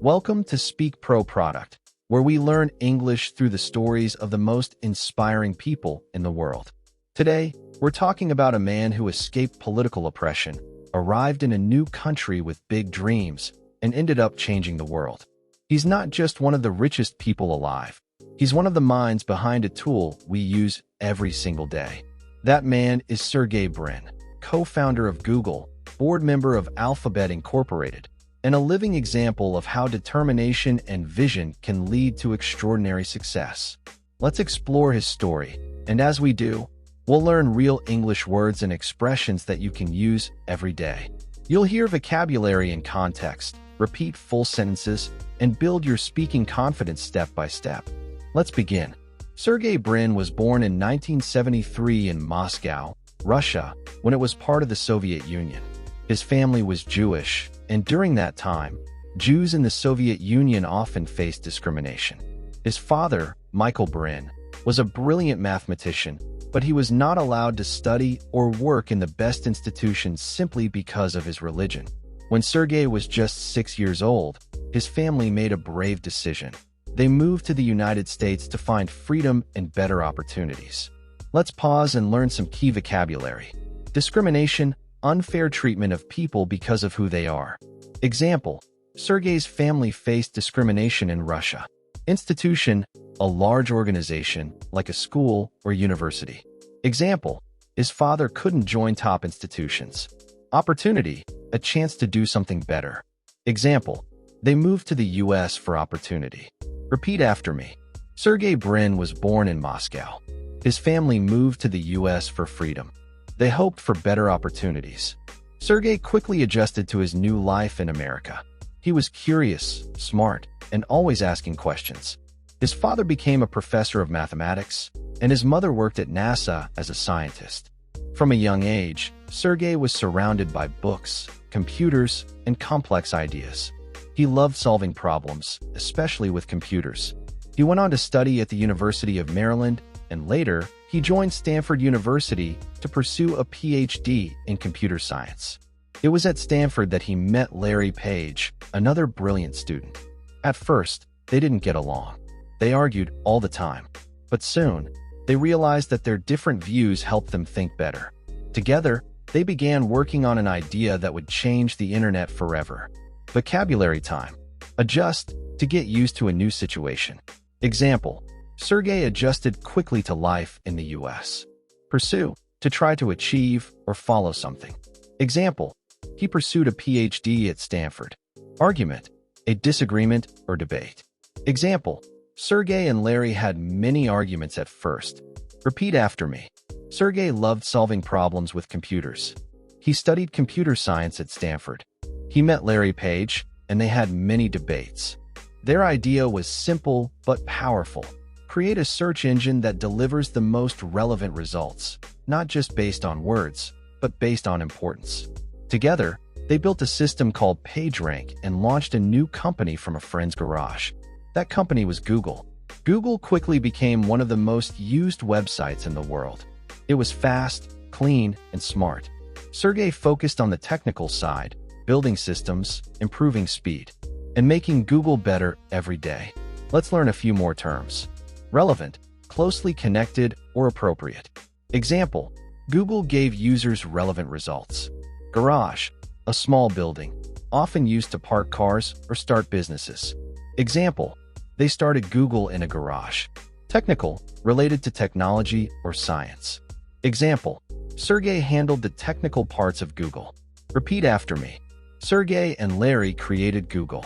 Welcome to Speakpro Product, where we learn English through the stories of the most inspiring people in the world. Today, we're talking about a man who escaped political oppression, arrived in a new country with big dreams, and ended up changing the world. He's not just one of the richest people alive. He's one of the minds behind a tool we use every single day. That man is Sergey Brin, co-founder of Google, board member of Alphabet Incorporated, and a living example of how determination and vision can lead to extraordinary success. Let's explore his story, and as we do, we'll learn real English words and expressions that you can use every day. You'll hear vocabulary and context, repeat full sentences, and build your speaking confidence step by step. Let's begin. Sergey Brin was born in 1973 in Moscow, Russia, when it was part of the Soviet Union. His family was Jewish, and during that time, Jews in the Soviet Union often faced discrimination. His father, Michael Brin, was a brilliant mathematician, but he was not allowed to study or work in the best institutions simply because of his religion. When Sergey was just 6 years old, his family made a brave decision. They moved to the United States to find freedom and better opportunities. Let's pause and learn some key vocabulary. Discrimination, unfair treatment of people because of who they are. Example, Sergey's family faced discrimination in Russia. Institution, a large organization like a school or university. Example, his father couldn't join top institutions. Opportunity, a chance to do something better. Example, they moved to the US for opportunity. Repeat after me. Sergey Brin was born in Moscow. His family moved to the US for freedom. They hoped for better opportunities. Sergey quickly adjusted to his new life in America. He was curious, smart, and always asking questions. His father became a professor of mathematics, and his mother worked at NASA as a scientist. From a young age, Sergey was surrounded by books, computers, and complex ideas. He loved solving problems, especially with computers. He went on to study at the University of Maryland, and later, he joined Stanford University to pursue a PhD in computer science. It was at Stanford that he met Larry Page, another brilliant student. At first, they didn't get along. They argued all the time. But soon, they realized that their different views helped them think better. Together, they began working on an idea that would change the internet forever. Vocabulary time. Adjust to get used to a new situation. Example, Sergey adjusted quickly to life in the US. Pursue, to try to achieve or follow something. Example, he pursued a PhD at Stanford. Argument, a disagreement or debate. Example, Sergey and Larry had many arguments at first. Repeat after me. Sergey loved solving problems with computers. He studied computer science at Stanford. He met Larry Page, and they had many debates. Their idea was simple but powerful. Create a search engine that delivers the most relevant results, not just based on words, but based on importance. Together, they built a system called PageRank and launched a new company from a friend's garage. That company was Google. Google quickly became one of the most used websites in the world. It was fast, clean, and smart. Sergey focused on the technical side, building systems, improving speed, and making Google better every day. Let's learn a few more terms. Relevant, closely connected, or appropriate. Example, Google gave users relevant results. Garage, a small building, often used to park cars or start businesses. Example, they started Google in a garage. Technical, related to technology or science. Example, Sergey handled the technical parts of Google. Repeat after me. Sergey and Larry created Google.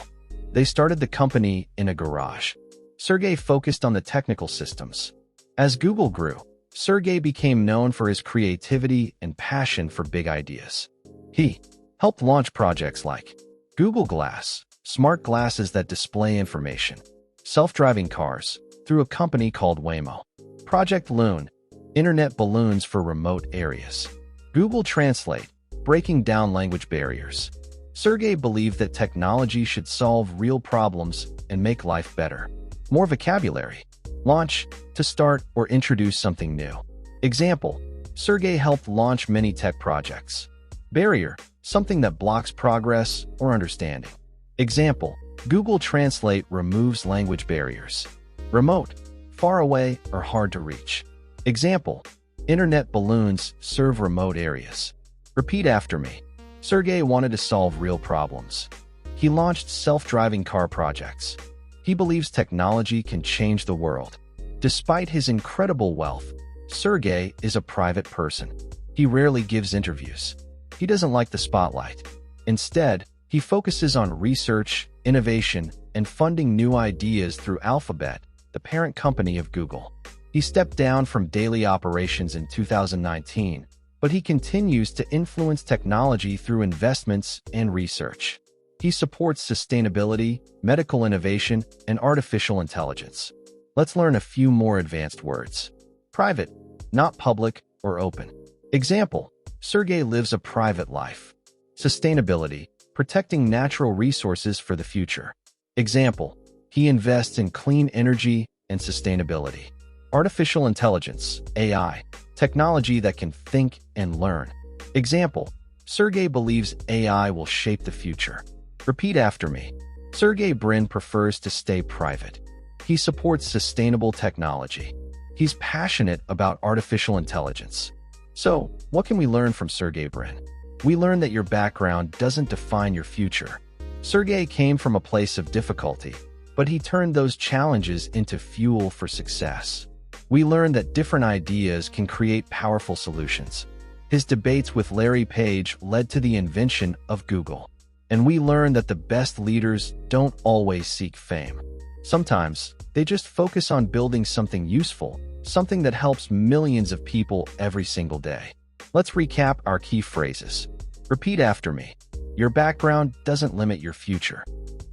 They started the company in a garage. Sergey focused on the technical systems. As Google grew, Sergey became known for his creativity and passion for big ideas. He helped launch projects like Google Glass, smart glasses that display information, self-driving cars, through a company called Waymo, Project Loon, internet balloons for remote areas, Google Translate, breaking down language barriers. Sergey believed that technology should solve real problems and make life better. More vocabulary. Launch, to start or introduce something new. Example, Sergey helped launch many tech projects. Barrier, something that blocks progress or understanding. Example, Google Translate removes language barriers. Remote, far away, or hard to reach. Example, internet balloons serve remote areas. Repeat after me. Sergey wanted to solve real problems. He launched self-driving car projects. He believes technology can change the world. Despite his incredible wealth, Sergey is a private person. He rarely gives interviews. He doesn't like the spotlight. Instead, he focuses on research, innovation, and funding new ideas through Alphabet, the parent company of Google. He stepped down from daily operations in 2019, but he continues to influence technology through investments and research. He supports sustainability, medical innovation, and artificial intelligence. Let's learn a few more advanced words. Private, not public or open. Example, Sergey lives a private life. Sustainability, protecting natural resources for the future. Example, he invests in clean energy and sustainability. Artificial intelligence, AI, technology that can think and learn. Example, Sergey believes AI will shape the future. Repeat after me. Sergey Brin prefers to stay private. He supports sustainable technology. He's passionate about artificial intelligence. So, what can we learn from Sergey Brin? We learn that your background doesn't define your future. Sergey came from a place of difficulty, but he turned those challenges into fuel for success. We learn that different ideas can create powerful solutions. His debates with Larry Page led to the invention of Google. And we learn that the best leaders don't always seek fame. Sometimes, they just focus on building something useful, something that helps millions of people every single day. Let's recap our key phrases. Repeat after me. Your background doesn't limit your future.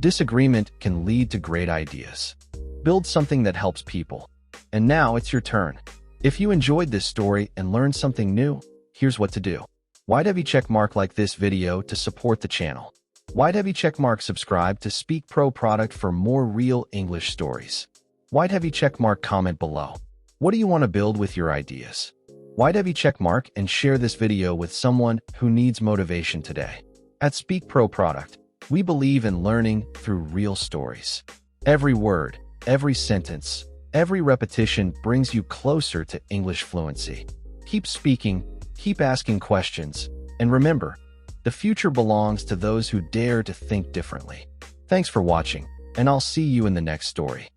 Disagreement can lead to great ideas. Build something that helps people. And now it's your turn. If you enjoyed this story and learned something new, here's what to do. Checkmark like this video to support the channel. Checkmark subscribe to Speakpro Product for more real English stories. Checkmark comment below. What do you want to build with your ideas? Checkmark and share this video with someone who needs motivation today. At Speakpro Product, we believe in learning through real stories. Every word, every sentence, every repetition brings you closer to English fluency. Keep speaking, keep asking questions, and remember, the future belongs to those who dare to think differently. Thanks for watching, and I'll see you in the next story.